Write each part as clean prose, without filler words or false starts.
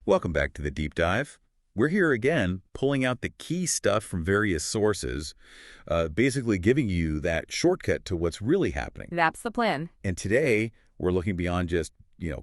Welcome back to the Deep Dive. We're here again, pulling out the key stuff from various sources, basically giving you that shortcut to what's really happening. That's the plan. And today, we're looking beyond just,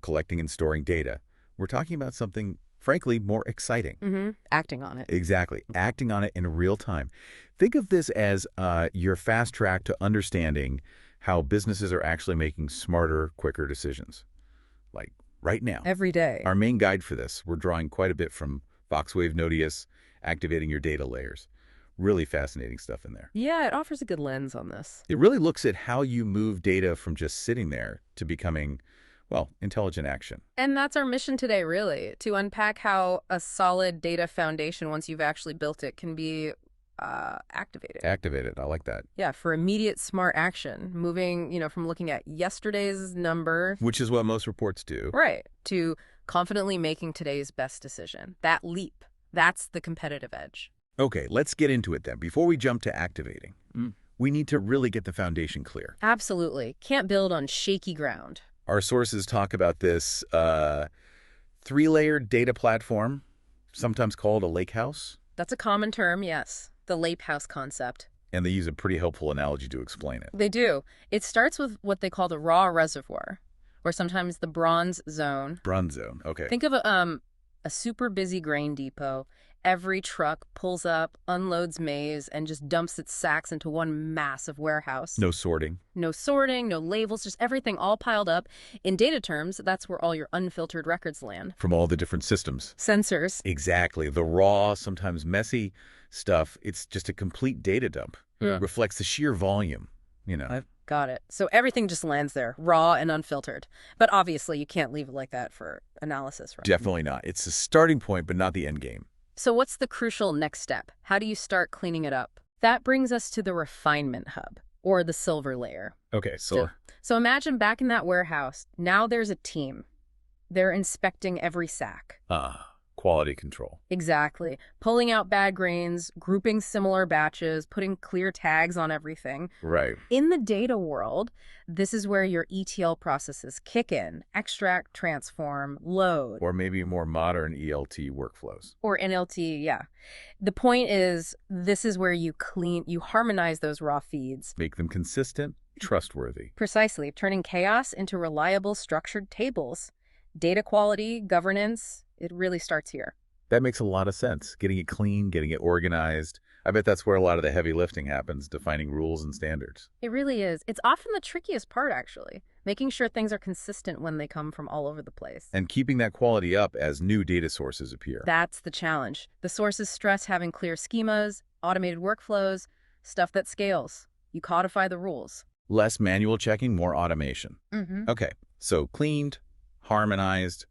collecting and storing data. We're talking about something, frankly, more exciting. Acting on it. Exactly. Acting on it in real time. Think of this as your fast track to understanding how businesses are actually making smarter, quicker decisions. Like right now. Every day. Our main guide for this, we're drawing quite a bit from VoxWave Nodius, activating your data layers. Really fascinating stuff in there. Yeah, it offers a good lens on this. It really looks at how you move data from just sitting there to becoming, well, intelligent action. And that's our mission today, really, to unpack how a solid data foundation, once you've actually built it, can be activated. Activated. I like that. Yeah, for immediate smart action, moving, from looking at yesterday's number. Which is what most reports do. Right, to confidently making today's best decision. That leap, that's the competitive edge. Okay, let's get into it then. Before we jump to activating, we need to really get the foundation clear. Absolutely. Can't build on shaky ground. Our sources talk about this three-layered data platform, sometimes called a lakehouse. That's a common term, yes. The lakehouse concept. And they use a pretty helpful analogy to explain it. They do. It starts with what they call the raw reservoir, or sometimes the bronze zone. Bronze zone, okay. Think of a super busy grain depot. Every truck pulls up, unloads maize, and just dumps its sacks into one massive warehouse. No sorting. No sorting, no labels, just everything all piled up. In data terms, that's where all your unfiltered records land. From all the different systems. Sensors. Exactly. The raw, sometimes messy stuff, it's just a complete data dump. Yeah. Reflects the sheer volume, I've got it. So everything just lands there, raw and unfiltered. But obviously, you can't leave it like that for analysis, right? Definitely not. It's a starting point, but not the end game. So what's the crucial next step? How do you start cleaning it up? That brings us to the Refinement Hub, or the silver layer. Okay, so imagine back in that warehouse, now there's a team. They're inspecting every sack. quality control. Exactly. Pulling out bad grains, grouping similar batches, putting clear tags on everything. Right. In the data world, this is where your ETL processes kick in. Extract, transform, load. Or maybe more modern ELT workflows. Or NLT, yeah. The point is, this is where you harmonize those raw feeds. Make them consistent, trustworthy. Precisely. Turning chaos into reliable, structured tables. Data quality, governance, it really starts here. That makes a lot of sense. Getting it clean, getting it organized. I bet that's where a lot of the heavy lifting happens, defining rules and standards. It really is. It's often the trickiest part, actually. Making sure things are consistent when they come from all over the place. And keeping that quality up as new data sources appear. That's the challenge. The sources stress having clear schemas, automated workflows, stuff that scales. You codify the rules. Less manual checking, more automation. Okay, so cleaned, harmonized.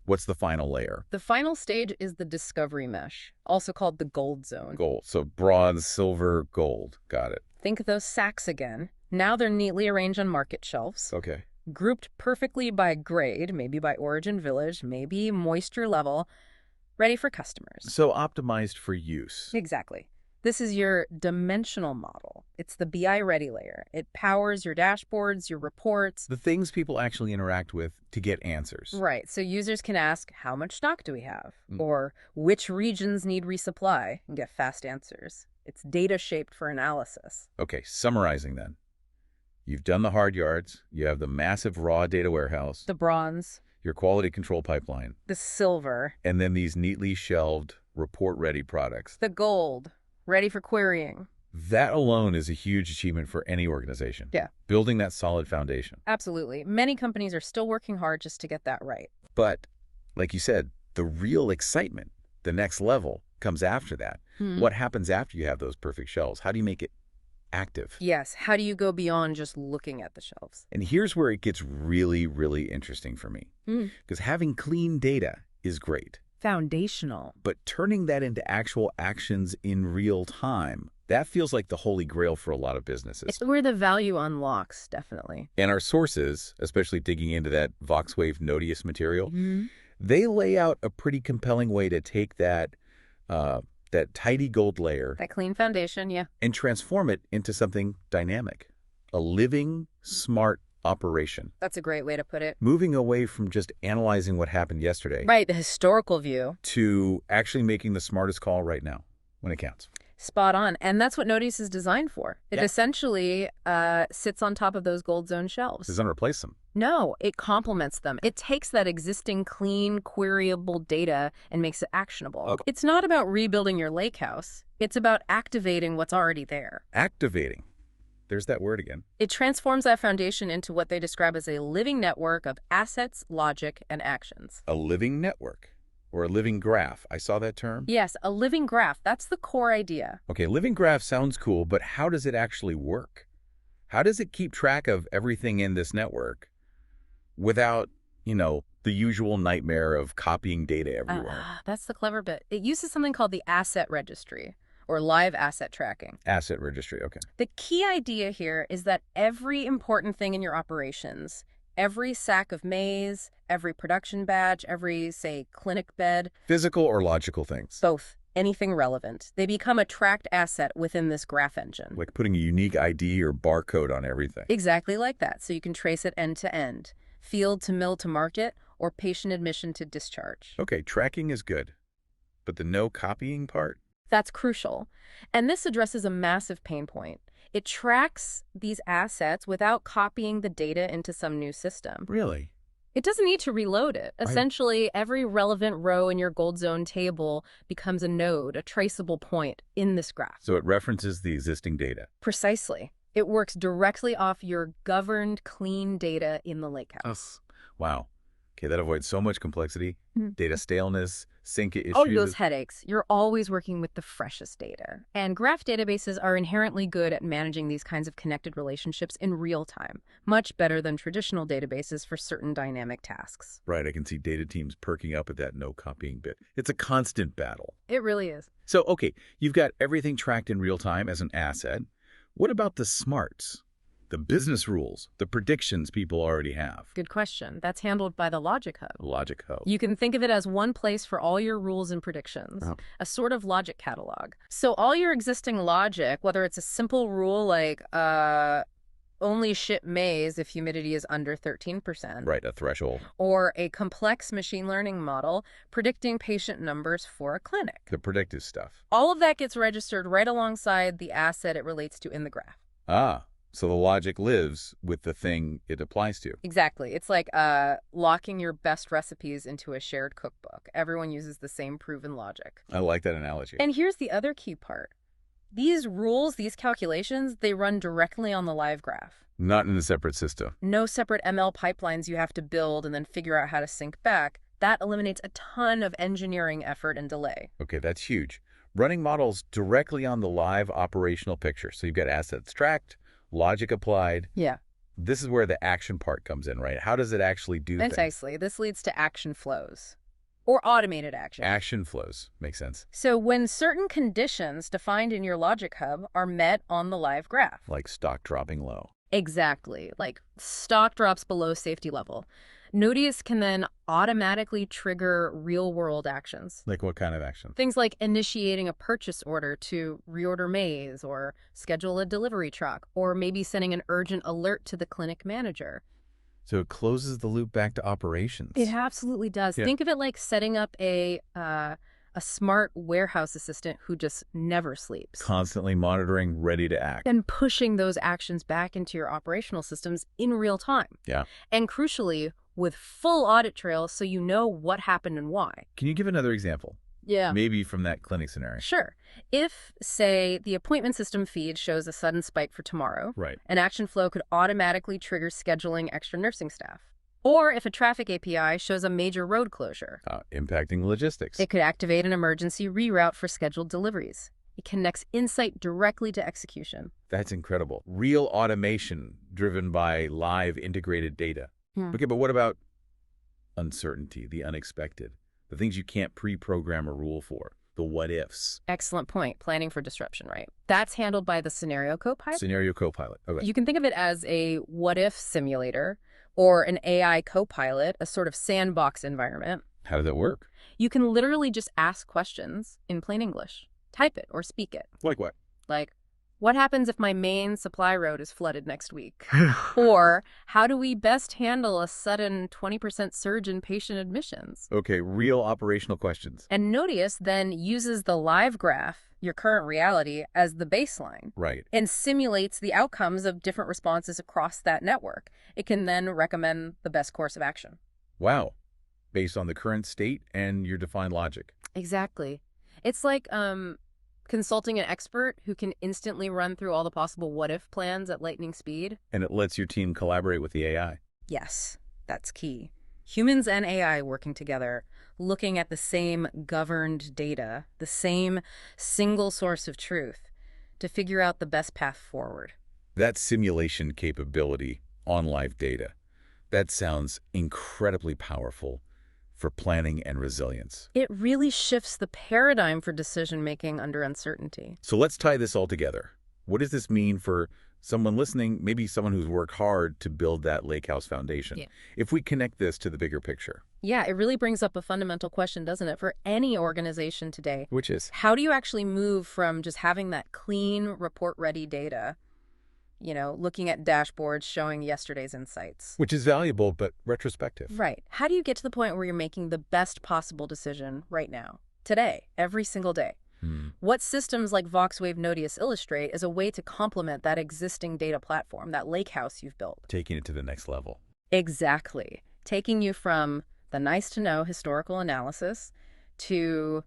What's the final layer? The final stage is the discovery mesh, also called the gold zone. Gold. So bronze, silver, gold. Got it. Think of those sacks again. Now they're neatly arranged on market shelves. Okay. Grouped perfectly by grade, maybe by origin village, maybe moisture level, ready for customers. So optimized for use. Exactly. This is your dimensional model. It's the BI ready layer. It powers your dashboards, your reports. The things people actually interact with to get answers. Right. So users can ask, how much stock do we have? Or which regions need resupply, and get fast answers. It's data shaped for analysis. Okay, summarizing then. You've done the hard yards. You have the massive raw data warehouse. The bronze. Your quality control pipeline. The silver. And then these neatly shelved report-ready products. The gold. Ready for querying. That alone is a huge achievement for any organization. Yeah. Building that solid foundation. Absolutely. Many companies are still working hard just to get that right. But, like you said, the real excitement, the next level, comes after that. What happens after you have those perfect shelves? How do you make it active? Yes. How do you go beyond just looking at the shelves? And here's where it gets really, really interesting for me. Because having clean data is great. Foundational. But turning that into actual actions in real time, that feels like the holy grail for a lot of businesses. It's where the value unlocks, definitely. And our sources, especially digging into that VoxWave Nodius material, they lay out a pretty compelling way to take that tidy gold layer, That clean foundation, yeah. and transform it into something dynamic. A living, smart operation. That's a great way to put it. Moving away from just analyzing what happened yesterday Right, the historical view. to actually making the smartest call right now when it counts. Spot on. And that's what Nodius is designed for. It Yeah. essentially sits on top of those gold zone shelves. Doesn't replace them. No, it complements them. It takes that existing, clean, queryable data and makes it actionable. Okay. It's not about rebuilding your lake house. It's about activating what's already there. Activating. There's that word again. It transforms that foundation into what they describe as a living network of assets, logic, and actions. A living network or a living graph. I saw that term. Yes, a living graph. That's the core idea. Okay, living graph sounds cool, but how does it actually work? How does it keep track of everything in this network without, the usual nightmare of copying data everywhere? That's the clever bit. It uses something called the asset registry, or live asset tracking. Asset registry, okay. The key idea here is that every important thing in your operations, every sack of maize, every production batch, every, say, clinic bed, Physical or logical things? both, anything relevant, they become a tracked asset within this graph engine. Like putting a unique ID or barcode on everything. Exactly like that, so you can trace it end to end, field to mill to market, or patient admission to discharge. Okay, tracking is good, but the no copying part? That's crucial. And this addresses a massive pain point. It tracks these assets without copying the data into some new system. Really? It doesn't need to reload it. Essentially, every relevant row in your gold zone table becomes a node, a traceable point in this graph. So it references the existing data. Precisely. It works directly off your governed, clean data in the lakehouse. Wow. Okay, that avoids so much complexity. Data staleness, sync issues. All those headaches. You're always working with the freshest data. And graph databases are inherently good at managing these kinds of connected relationships in real time, much better than traditional databases for certain dynamic tasks. Right, I can see data teams perking up at that no copying bit. It's a constant battle. It really is. So, okay, you've got everything tracked in real time as an asset. What about the smarts? The business rules, the predictions people already have? Good question. That's handled by the Logic Hub. Logic Hub. You can think of it as one place for all your rules and predictions, a sort of logic catalog. So all your existing logic, whether it's a simple rule like only ship maize if humidity is under 13%. Right, a threshold. Or a complex machine learning model predicting patient numbers for a clinic. The predictive stuff. All of that gets registered right alongside the asset it relates to in the graph. So the logic lives with the thing it applies to. Exactly. It's like locking your best recipes into a shared cookbook. Everyone uses the same proven logic. I like that analogy. And here's the other key part. These rules, these calculations, they run directly on the live graph. Not in a separate system. No separate ML pipelines you have to build and then figure out how to sync back. That eliminates a ton of engineering effort and delay. Okay, that's huge. Running models directly on the live operational picture. So you've got assets tracked, logic applied. Yeah. This is where the action part comes in, right? How does it actually do things? Precisely. This leads to action flows. Or automated action. Action flows. Makes sense. So when certain conditions defined in your Logic Hub are met on the live graph. Like stock dropping low. Exactly. Like stock drops below safety level. Nodius can then automatically trigger real-world actions. Like what kind of action? Things like initiating a purchase order to reorder maize or schedule a delivery truck or maybe sending an urgent alert to the clinic manager. So it closes the loop back to operations. It absolutely does. Yeah. Think of it like setting up a smart warehouse assistant who just never sleeps. Constantly monitoring, ready to act. And pushing those actions back into your operational systems in real time. Yeah. And crucially, with full audit trails so you know what happened and why. Can you give another example? Yeah. Maybe from that clinic scenario. Sure. If, say, the appointment system feed shows a sudden spike for tomorrow, Right. an action flow could automatically trigger scheduling extra nursing staff. Or if a traffic API shows a major road closure, Impacting logistics. it could activate an emergency reroute for scheduled deliveries. It connects insight directly to execution. That's incredible. Real automation driven by live integrated data. Okay, but what about uncertainty, the unexpected, the things you can't pre-program a rule for, the what-ifs? Excellent point. Planning for disruption, right? That's handled by the Scenario Copilot. Scenario Copilot. Okay. You can think of it as a what-if simulator or an AI copilot, a sort of sandbox environment. How does that work? You can literally just ask questions in plain English. Type it or speak it. Like what? Like, What happens if my main supply road is flooded next week? Or how do we best handle a sudden 20% surge in patient admissions? Okay, real operational questions. And Nodius then uses the live graph, your current reality, as the baseline. Right. And simulates the outcomes of different responses across that network. It can then recommend the best course of action. Wow. Based on the current state and your defined logic. Exactly. It's like consulting an expert who can instantly run through all the possible what-if plans at lightning speed. And it lets your team collaborate with the AI. Yes, that's key. Humans and AI working together, looking at the same governed data, the same single source of truth, to figure out the best path forward. That simulation capability on live data, that sounds incredibly powerful for planning and resilience. It really shifts the paradigm for decision-making under uncertainty. So let's tie this all together. What does this mean for someone listening, maybe someone who's worked hard to build that lakehouse foundation? Yeah. If we connect this to the bigger picture. Yeah, it really brings up a fundamental question, doesn't it, for any organization today? Which is? How do you actually move from just having that clean, report-ready data, looking at dashboards showing yesterday's insights? Which is valuable, but retrospective. Right. How do you get to the point where you're making the best possible decision right now, today, every single day? What systems like VoxWave Nodius illustrate is a way to complement that existing data platform, that lakehouse you've built. Taking it to the next level. Exactly. Taking you from the nice-to-know historical analysis to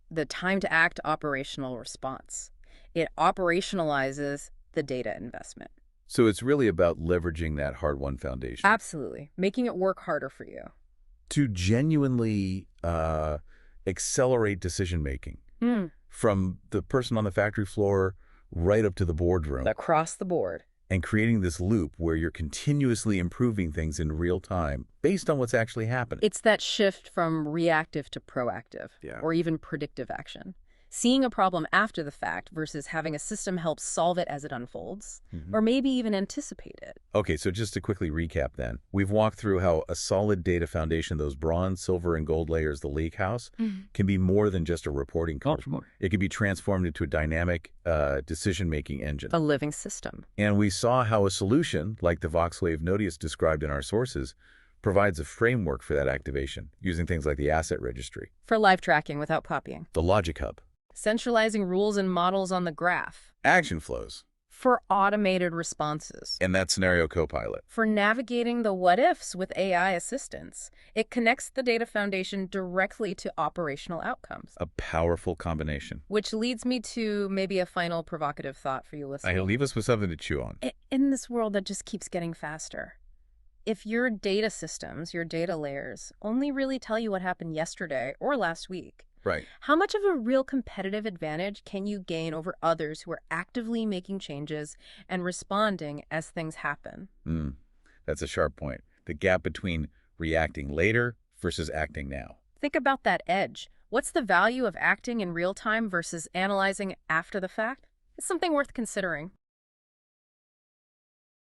the time-to-act operational response. It operationalizes the data investment. So it's really about leveraging that hard-won foundation. Absolutely. Making it work harder for you. To genuinely accelerate decision-making. From the person on the factory floor right up to the boardroom. Across the board. And creating this loop where you're continuously improving things in real time based on what's actually happening. It's that shift from reactive to proactive, or even predictive action. Seeing a problem after the fact versus having a system help solve it as it unfolds, or maybe even anticipate it. Okay, so just to quickly recap then, we've walked through how a solid data foundation, those bronze, silver, and gold layers, the lakehouse, can be more than just a reporting card. It can be transformed into a dynamic decision-making engine. A living system. And we saw how a solution, like the VoxWave Nodius described in our sources, provides a framework for that activation, using things like the asset registry. For live tracking without copying. The Logic Hub. Centralizing rules and models on the graph. Action flows. For automated responses. And that scenario copilot. For navigating the what-ifs with AI assistance. It connects the data foundation directly to operational outcomes. A powerful combination. Which leads me to maybe a final provocative thought for you listening. Leave us with something to chew on. In this world that just keeps getting faster, if your data systems, your data layers, only really tell you what happened yesterday or last week, right, how much of a real competitive advantage can you gain over others who are actively making changes and responding as things happen? That's a sharp point. The gap between reacting later versus acting now. Think about that edge. What's the value of acting in real time versus analyzing after the fact? It's something worth considering.